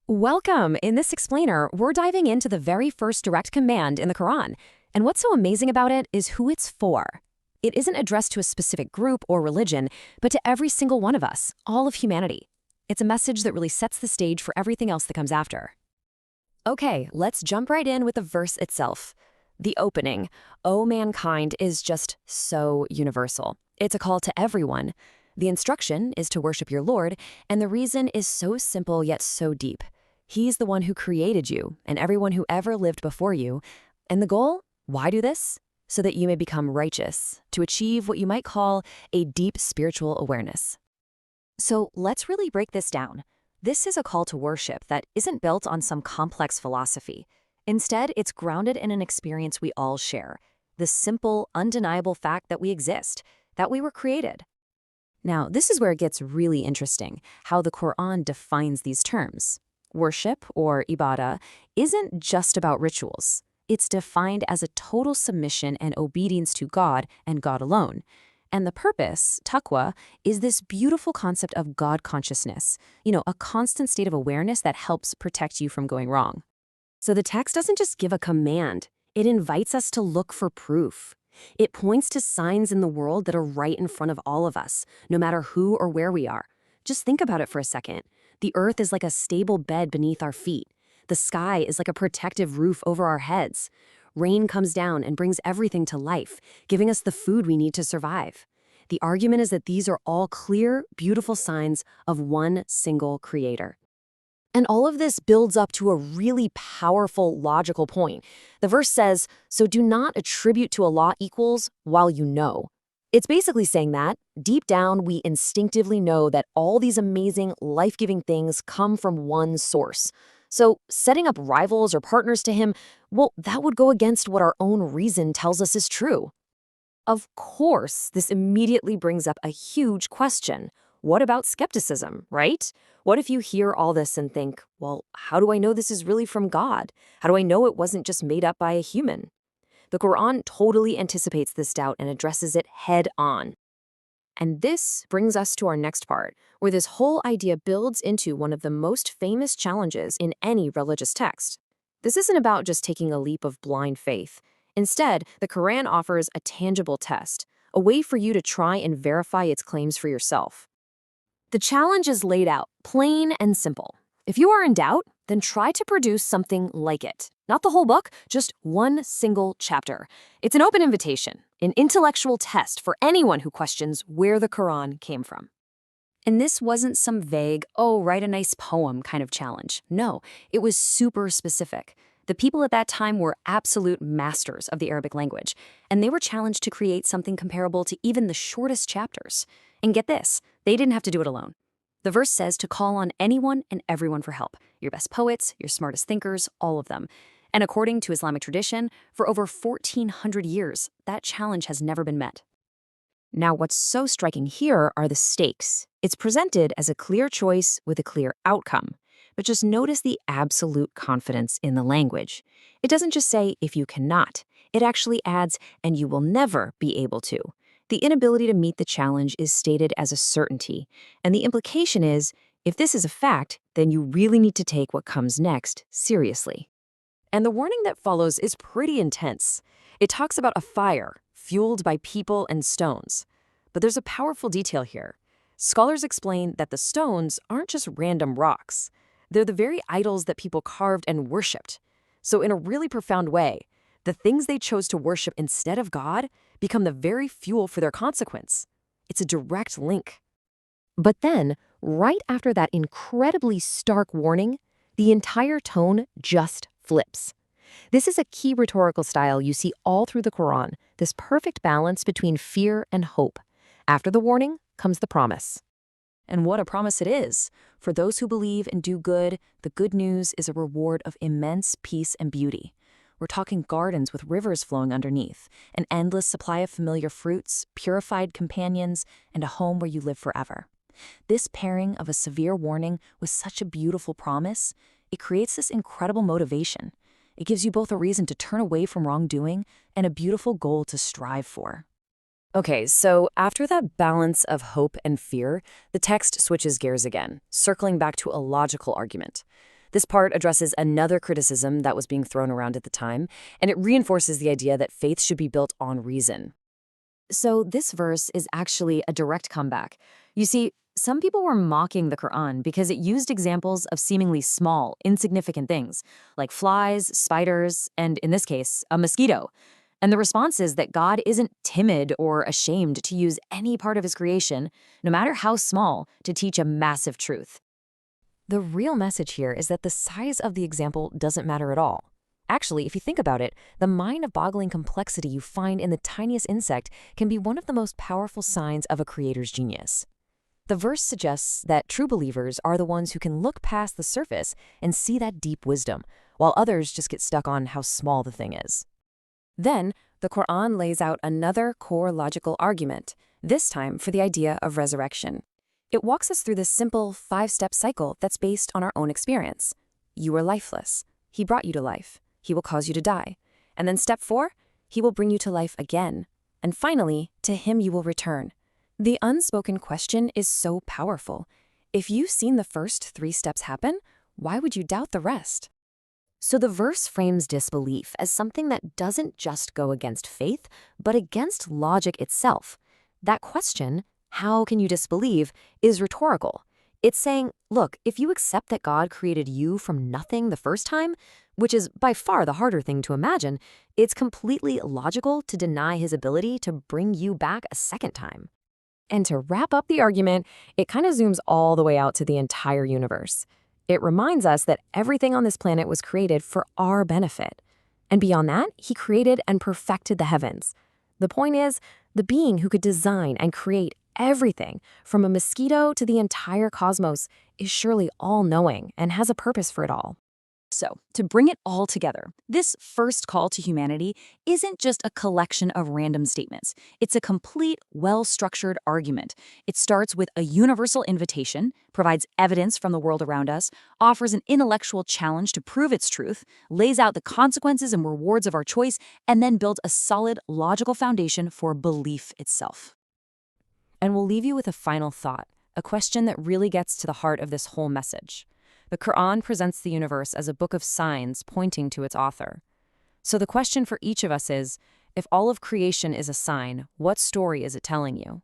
Welcome! In this explainer, we're diving into the very first direct command in the Quran. And what's so amazing about it is who it's for. It isn't addressed to a specific group or religion, but to every single one of us, all of humanity. It's a message that really sets the stage for everything else that comes after. Okay, let's jump right in with the verse itself. The opening, "O mankind," is just so universal. It's a call to everyone. The instruction is to worship your Lord, and the reason is so simple yet so deep. He's the one who created you and everyone who ever lived before you. And the goal? Why do this? So that you may become righteous, to achieve what you might call a deep spiritual awareness. So let's really break this down. This is a call to worship that isn't built on some complex philosophy. Instead, it's grounded in an experience we all share, the simple, undeniable fact that we exist, that we were created. Now, this is where it gets really interesting, how the Quran defines these terms. Worship, or ibadah, isn't just about rituals. It's defined as a total submission and obedience to God and God alone. And the purpose, taqwa, is this beautiful concept of God consciousness, a constant state of awareness that helps protect you from going wrong. So the text doesn't just give a command, it invites us to look for proof. It points to signs in the world that are right in front of all of us, no matter who or where we are. Just think about it for a second. The earth is like a stable bed beneath our feet. The sky is like a protective roof over our heads. Rain comes down and brings everything to life, giving us the food we need to survive. The argument is that these are all clear, beautiful signs of one single creator. And all of this builds up to a really powerful logical point. The verse says, "So do not attribute to Allah equals while you know." It's basically saying that, deep down, we instinctively know that all these amazing, life-giving things come from one source. So setting up rivals or partners to him, well, that would go against what our own reason tells us is true. Of course, this immediately brings up a huge question. What about skepticism, right? What if you hear all this and think, well, how do I know this is really from God? How do I know it wasn't just made up by a human? The Quran totally anticipates this doubt and addresses it head on. And this brings us to our next part, where this whole idea builds into one of the most famous challenges in any religious text. This isn't about just taking a leap of blind faith. Instead, the Quran offers a tangible test, a way for you to try and verify its claims for yourself. The challenge is laid out, plain and simple. If you are in doubt, then try to produce something like it. Not the whole book, just one single chapter. It's an open invitation, an intellectual test for anyone who questions where the Quran came from. And this wasn't some vague, write a nice poem kind of challenge. No, it was super specific. The people at that time were absolute masters of the Arabic language, and they were challenged to create something comparable to even the shortest chapters. And get this, they didn't have to do it alone. The verse says to call on anyone and everyone for help. Your best poets, your smartest thinkers, all of them. And according to Islamic tradition, for over 1,400 years, that challenge has never been met. Now, what's so striking here are the stakes. It's presented as a clear choice with a clear outcome. But just notice the absolute confidence in the language. It doesn't just say, if you cannot. It actually adds, and you will never be able to. The inability to meet the challenge is stated as a certainty, and the implication is, if this is a fact, then you really need to take what comes next seriously. And the warning that follows is pretty intense. It talks about a fire fueled by people and stones. But there's a powerful detail here. Scholars explain that the stones aren't just random rocks. They're the very idols that people carved and worshipped. So in a really profound way, the things they chose to worship instead of God become the very fuel for their consequence. It's a direct link. But then, right after that incredibly stark warning, the entire tone just flips. This is a key rhetorical style you see all through the Quran, this perfect balance between fear and hope. After the warning comes the promise. And what a promise it is. For those who believe and do good, the good news is a reward of immense peace and beauty. We're talking gardens with rivers flowing underneath, an endless supply of familiar fruits, purified companions, and a home where you live forever. This pairing of a severe warning with such a beautiful promise, it creates this incredible motivation. It gives you both a reason to turn away from wrongdoing and a beautiful goal to strive for. Okay, so after that balance of hope and fear, the text switches gears again, circling back to a logical argument. This part addresses another criticism that was being thrown around at the time, and it reinforces the idea that faith should be built on reason. So this verse is actually a direct comeback. You see, some people were mocking the Quran because it used examples of seemingly small, insignificant things, like flies, spiders, and in this case, a mosquito. And the response is that God isn't timid or ashamed to use any part of his creation, no matter how small, to teach a massive truth. The real message here is that the size of the example doesn't matter at all. Actually, if you think about it, the mind-boggling complexity you find in the tiniest insect can be one of the most powerful signs of a creator's genius. The verse suggests that true believers are the ones who can look past the surface and see that deep wisdom, while others just get stuck on how small the thing is. Then, the Quran lays out another core logical argument, this time for the idea of resurrection. It walks us through this simple 5-step cycle that's based on our own experience. You were lifeless. He brought you to life. He will cause you to die. And then step 4, he will bring you to life again. And finally, to him you will return. The unspoken question is so powerful. If you've seen the first 3 steps happen, why would you doubt the rest? So the verse frames disbelief as something that doesn't just go against faith, but against logic itself. That question, how can you disbelieve, is rhetorical. It's saying, look, if you accept that God created you from nothing the first time, which is by far the harder thing to imagine, it's completely logical to deny his ability to bring you back a second time. And to wrap up the argument, it kind of zooms all the way out to the entire universe. It reminds us that everything on this planet was created for our benefit. And beyond that, he created and perfected the heavens. The point is, the being who could design and create everything, from a mosquito to the entire cosmos, is surely all-knowing and has a purpose for it all. So, to bring it all together, this first call to humanity isn't just a collection of random statements. It's a complete, well-structured argument. It starts with a universal invitation, provides evidence from the world around us, offers an intellectual challenge to prove its truth, lays out the consequences and rewards of our choice, and then builds a solid, logical foundation for belief itself. And we'll leave you with a final thought, a question that really gets to the heart of this whole message. The Quran presents the universe as a book of signs pointing to its author. So the question for each of us is, if all of creation is a sign, what story is it telling you?